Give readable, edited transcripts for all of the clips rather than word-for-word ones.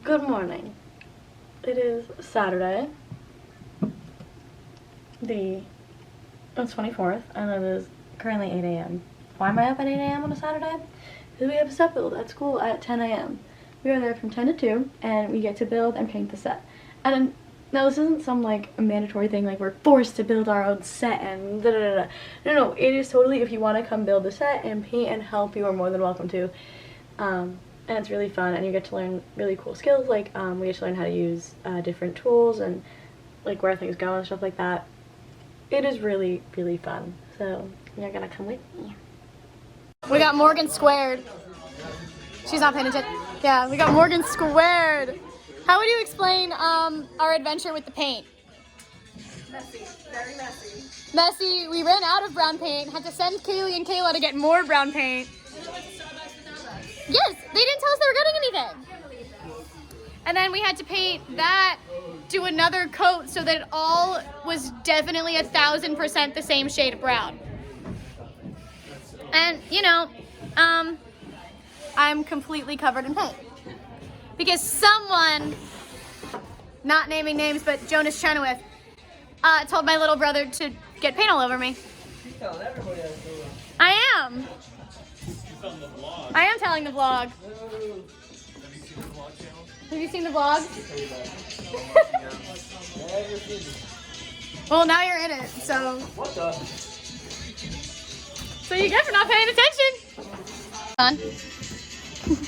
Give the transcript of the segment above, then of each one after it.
Good morning. It is Saturday, it's 24th, and it is currently 8 a.m. Why am I up at 8 a.m. on a Saturday? Because we have a set build at school at 10 a.m. We are there from 10 to 2, and we get to build and paint the set. And now this isn't some like a mandatory thing, like we're forced to build our own set and da da da. No, it is totally, if you want to come build a set and paint and help, you are more than welcome to. And it's really fun, and you get to learn really cool skills, like we get to learn how to use different tools and like where things go and stuff like that. It is really, really fun, so you're gonna come with me. We got Morgan squared. She's not paying attention. Yeah, we got Morgan squared. How would you explain our adventure with the paint? Messy, very messy. Messy. We ran out of brown paint, had to send Kaylee and Kayla to get more brown paint. Yes, they didn't tell us they were getting anything. And then we had to paint that, do another coat so that it all was definitely 1,000% the same shade of brown. And, you know, I'm completely covered in paint. Because someone, not naming names, but Jonas Chenoweth, told my little brother to get paint all over me. She's telling everybody else to do it. I am. I am telling the vlog. Have you seen the vlog? Well, now you're in it, so. What the? So you get for not paying attention. Fun?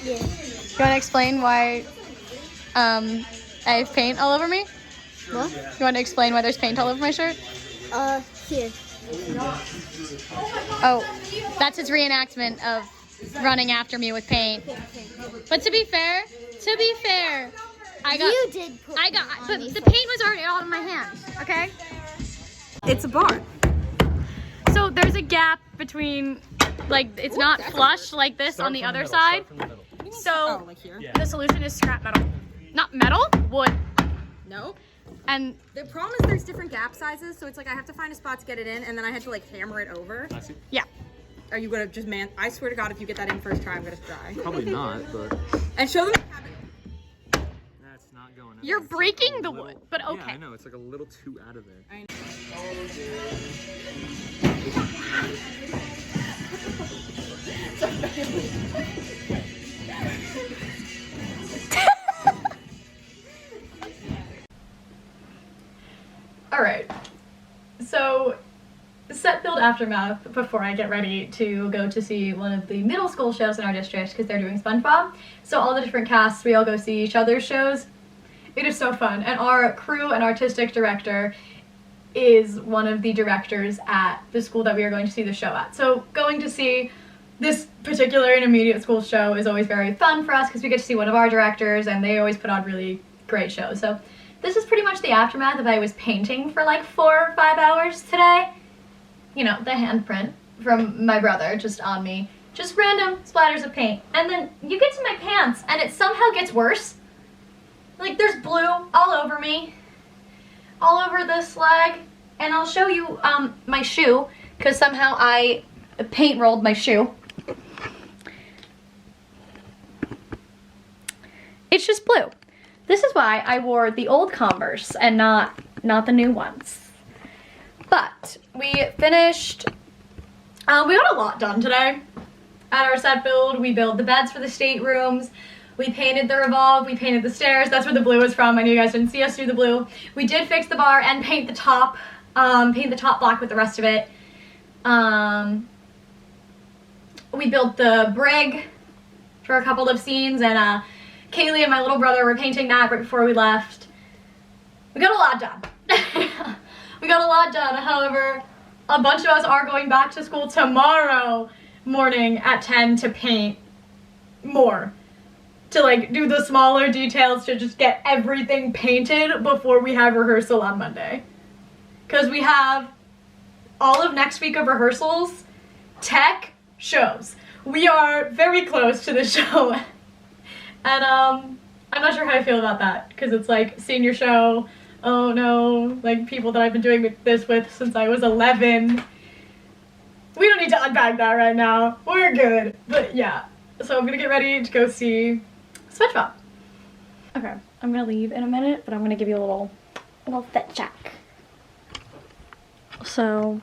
Yeah. You want to explain why I have paint all over me? What? You want to explain why there's paint all over my shirt? Here. Oh, that's his reenactment of running after me with paint. But to be fair, You did put but the paint was already all in my hands, okay? It's a bar. So there's a gap between, like, it's not flush like this on the other side. So like here? the solution is scrap metal. Not metal, wood. No. And The problem is there's different gap sizes, so it's like I have to find a spot to get it in, and then I had to like hammer it over. yeah. Are you gonna just I swear to God, if you get that in first try, I'm gonna try. Probably not, but And show them. that's not going. You're It's breaking like a the little- wood, but okay. Yeah, I know. It's like a little too out of there. I know. Alright, so set build aftermath before I get ready to go to see one of the middle school shows in our district because they're doing SpongeBob. So all the different casts, we all go see each other's shows. It is so fun, and our crew and artistic director is one of the directors at the school that we are going to see the show at. So going to see this particular intermediate school show is always very fun for us because we get to see one of our directors, and they always put on really great shows. So this is pretty much the aftermath of I was painting for like 4 or 5 hours today. You know, the handprint from my brother just on me. Just random splatters of paint. And then you get to my pants and it somehow gets worse. Like there's blue all over me. All over this leg. And I'll show you my shoe because somehow I paint rolled my shoe. It's just blue. This is why I wore the old Converse and not the new ones. But we finished, we got a lot done today at our set build. We built the beds for the staterooms. We painted the revolve. We painted the stairs. That's where the blue is from. I know you guys didn't see us through the blue. We did fix the bar and paint the top black with the rest of it. We built the brig for a couple of scenes, and Kaylee and my little brother were painting that right before we left. We got a lot done. We got a lot done. However, a bunch of us are going back to school tomorrow morning at 10 to paint more. To like do the smaller details, to just get everything painted before we have rehearsal on Monday. Because we have all of next week of rehearsals, tech, shows. We are very close to the show. And I'm not sure how I feel about that, because it's like senior show. Oh no, like people that I've been doing this with since I was 11. We don't need to unpack that right now. We're good. But yeah, so I'm gonna get ready to go see SpongeBob. Okay, I'm gonna leave in a minute, but I'm gonna give you a little fit check. So,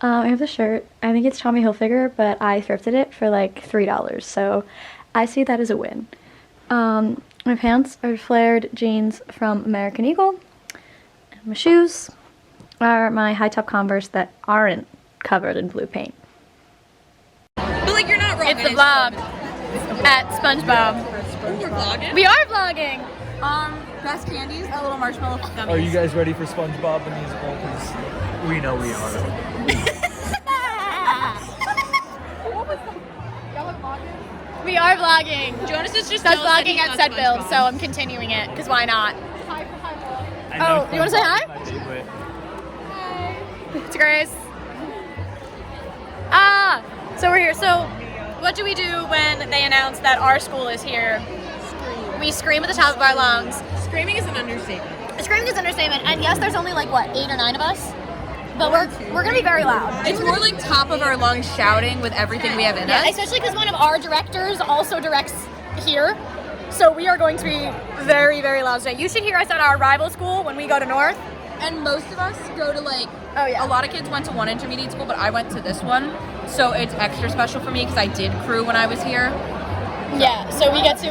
I have the shirt. I think it's Tommy Hilfiger, but I thrifted it for like $3, so I see that as a win. My pants are flared jeans from American Eagle. And my shoes are my high-top Converse that aren't covered in blue paint. But like, you're not wrong. It's the vlog at SpongeBob. We're vlogging. We are vlogging. Best candies are little marshmallow gummies. Are you guys ready for SpongeBob the musical? Because we know we are. We are vlogging. Jonas is just That's jealous that vlogging he at got Set Build, SpongeBob. so I'm continuing it, because why not? I know you wanna say hi? SpongeBob's my favorite. It's Grace. So we're here. So what do we do when they announce that our school is here? We scream at the top of our lungs. Screaming is an understatement. Screaming is an understatement, and yes, there's only like, what, 8 or 9 of us? But we're gonna be very loud. It's more like top of our lungs shouting with everything we have in Yeah, us. especially because one of our directors also directs here. So we are going to be very, very loud today. You should hear us at our rival school when we go to North. And most of us go to like, Oh, yeah. a lot of kids went to one intermediate school, but I went to this one. So it's extra special for me because I did crew when I was here. Yeah, so we get to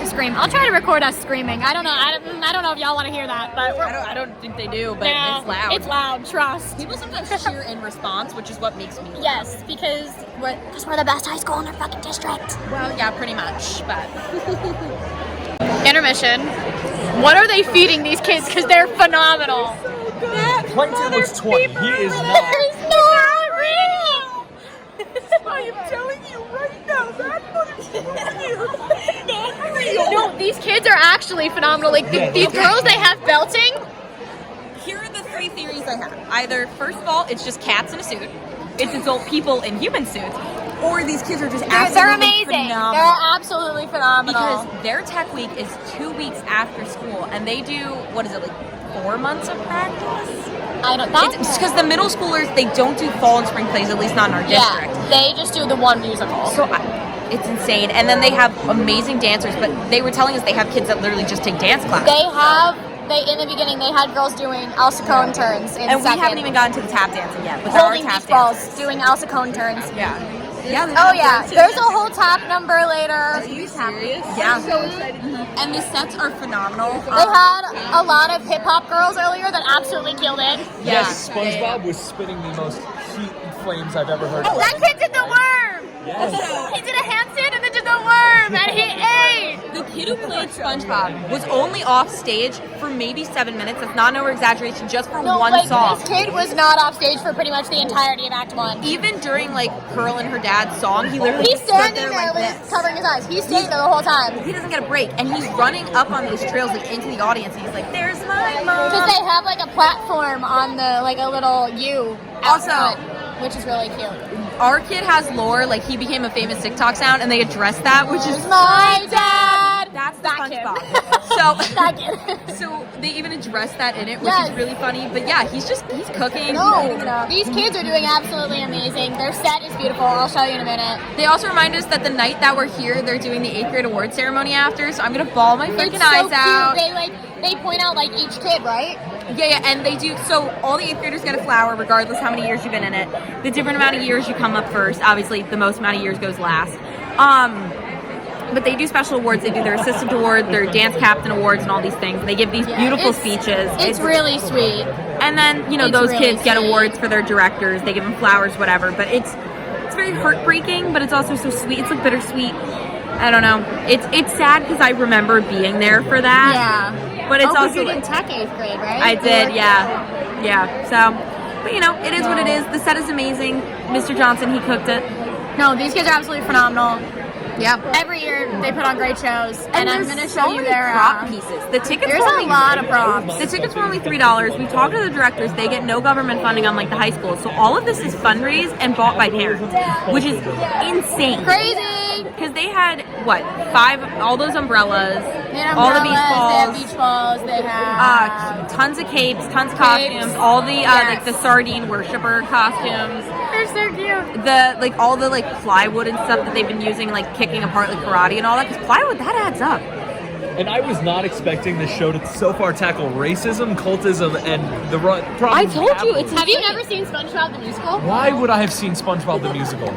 scream. I'll try to record us screaming. I don't know. I don't know if y'all want to hear that, but I don't think they do, but Nah, it's loud. It's loud. Trust. People sometimes cheer in response, which is what makes me laugh. Yes, because we're the best high school in our fucking district. Well, yeah, pretty much, but Intermission. What are they feeding these kids? Because they're phenomenal. Plankton looks 20. He is not. There's not real. I am telling you right now, that's what it's No, these kids are actually phenomenal. Like these girls, they have belting. Here are the 3 theories I have. Either, first of all, it's just cats in a suit. It's adult people in human suits. Or these kids are just absolutely They're amazing. phenomenal. They're absolutely phenomenal. Because their tech week is 2 weeks after school, and they do, what is it, like 4 months of practice? I don't. It's because the middle schoolers, they don't do fall and spring plays, at least not in our district. Yeah, they just do the one musical. So it's insane. And then they have amazing dancers, but they were telling us they have kids that literally just take dance class. They in the beginning they had girls doing Elsa Cone turns in And we second. haven't even gotten to the tap dancing yet. With our holding tap beach balls, dancers. doing Elsa Cone turns. Yeah. Yeah. they Oh have yeah, that too. there's a whole tap number later. Are you serious? Yeah. I'm so excited. And the sets are phenomenal. They had a lot of hip hop girls earlier that absolutely killed it. Yes, SpongeBob was spitting the most heat and flames I've ever heard. That kid did the worm. Yes. He did a handstand and then did the worm, and he ate. The kid who played SpongeBob was only off stage for maybe 7 minutes. That's not an over-exaggeration, just for No, one like song. this kid was not off stage for pretty much the entirety of Act 1. Even during like Pearl and her dad's song, he literally He's stood standing there there like with this. covering his eyes. He's staying there the whole time. He doesn't get a break, and he's running up on these trails like into the audience. And he's like, "There's my mom." Because they have like a platform on the like a little U. Also- outside, which is really cute. Our kid has lore, like he became a famous TikTok sound, and they addressed that, which is My dad. that's the That kid. SpongeBob. That kid. So they even addressed that in it, which Yes. is really funny. But yeah, he's cooking. No, these kids are doing absolutely amazing. Their set is beautiful. I'll show you in a minute. They also remind us that the night that we're here, they're doing the 8th grade award ceremony after. So I'm gonna bawl my freaking It's so eyes cute. out. They point out like each kid, right? Yeah, and they do. So all the 8th graders get a flower, regardless how many years you've been in it. The different amount of years you come up first. Obviously, the most amount of years goes last. But they do special awards. They do their assistant award, their dance captain awards, and all these things. They give these beautiful It's- speeches. It's really sweet. And then, you know, It's those really kids get sweet. awards for their directors. They give them flowers, whatever. But it's very heartbreaking, but it's also so sweet. It's like bittersweet. I don't know. It's sad because I remember being there for that. Yeah. But it's also you did tech 8th grade, right? I did, yeah. Yeah. So, but you know, it is what it is. The set is amazing. Mr. Johnson, he cooked it. No, these kids are absolutely phenomenal. Yeah. Every year they put on great shows, and I'm there's going to so show you many their prop pieces. The tickets There's were a only lot of props. The tickets were only $3. We talked to the directors. They get no government funding on like the high schools. So all of this is fundraised and bought by parents, which is insane. Crazy. Because they had what 5 all those umbrellas, They have all the beach umbrellas, balls, They have beach balls. They have. tons of capes, tons of costumes, all the like the sardine worshiper costumes. They're so cute. The like all the like plywood and stuff that they've been using, like kicking apart like karate and all that, because plywood that adds up. And I was not expecting this show to so far tackle racism, cultism, and the problem. I told you, it's Have you never seen SpongeBob the musical? Why would I have seen SpongeBob the musical?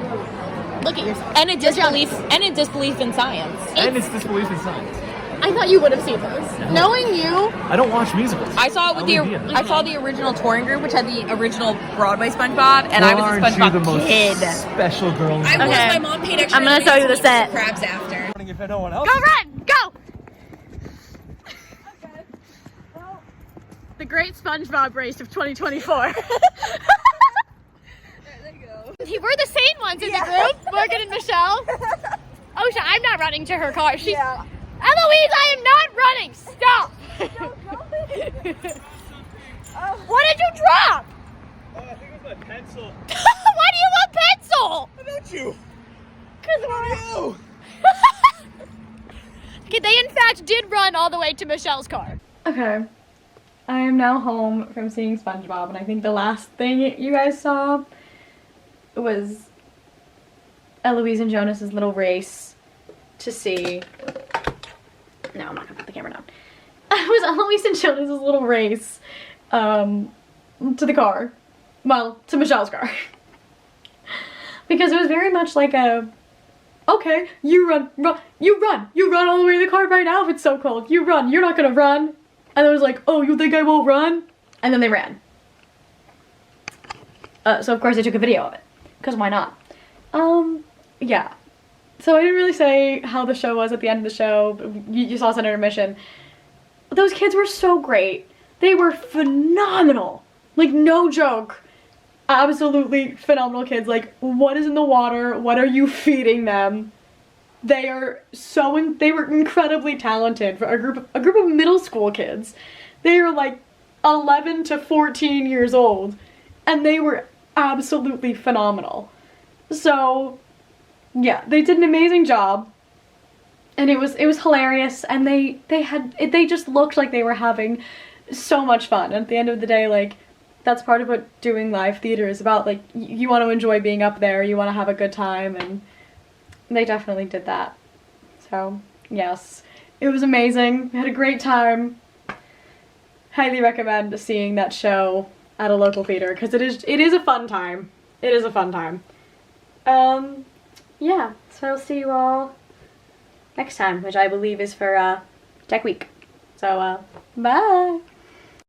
Look at yourself. and a disbelief in science. And it's disbelief in science. I thought you would have seen those. Knowing you, I don't watch musicals. I saw it with I I saw the original touring group, which had the original Broadway SpongeBob, and I was a Aren't you SpongeBob the most kid. special girl in the I world? was. Okay. My mom paid extra. I'm gonna money show you to the set. Crabs after. If no one else. go run, go! The Great SpongeBob Race of 2024. We're the sane ones in the group, Morgan and Michelle. Osha, I'm not running to her car. Eloise, I am not running. Stop. What did you drop? I think it was my pencil. Why do you want pencil? How about you? Because okay, they in fact did run all the way to Michelle's car. Okay. I am now home from seeing SpongeBob, and I think the last thing you guys saw was Eloise and Jonas's little race to see. No, I'm not gonna put the camera down. It was Eloise and Jonas's little race to the car. Well, to Michelle's car. Because it was very much like a, okay, you run all the way to the car right now if it's so cold. You run, you're not gonna run. And I was like, oh, you think I won't run? And then they ran. So of course I took a video of it. Because why not? Yeah. So I didn't really say how the show was at the end of the show. You saw us on intermission. Those kids were so great. They were phenomenal. Like, no joke. Absolutely phenomenal kids. Like, what is in the water? What are you feeding them? They are they were incredibly talented for a group of middle school kids. They are like 11 to 14 years old, and they were absolutely phenomenal. So, yeah, they did an amazing job, and it was hilarious. And they just looked like they were having so much fun. And at the end of the day, like, that's part of what doing live theater is about. Like, you want to enjoy being up there, you want to have a good time, and they definitely did that. So, yes, it was amazing. We had a great time. Highly recommend seeing that show at a local theater, because it is a fun time. It is a fun time. Yeah, so I'll see you all next time, which I believe is for Tech Week. So, bye!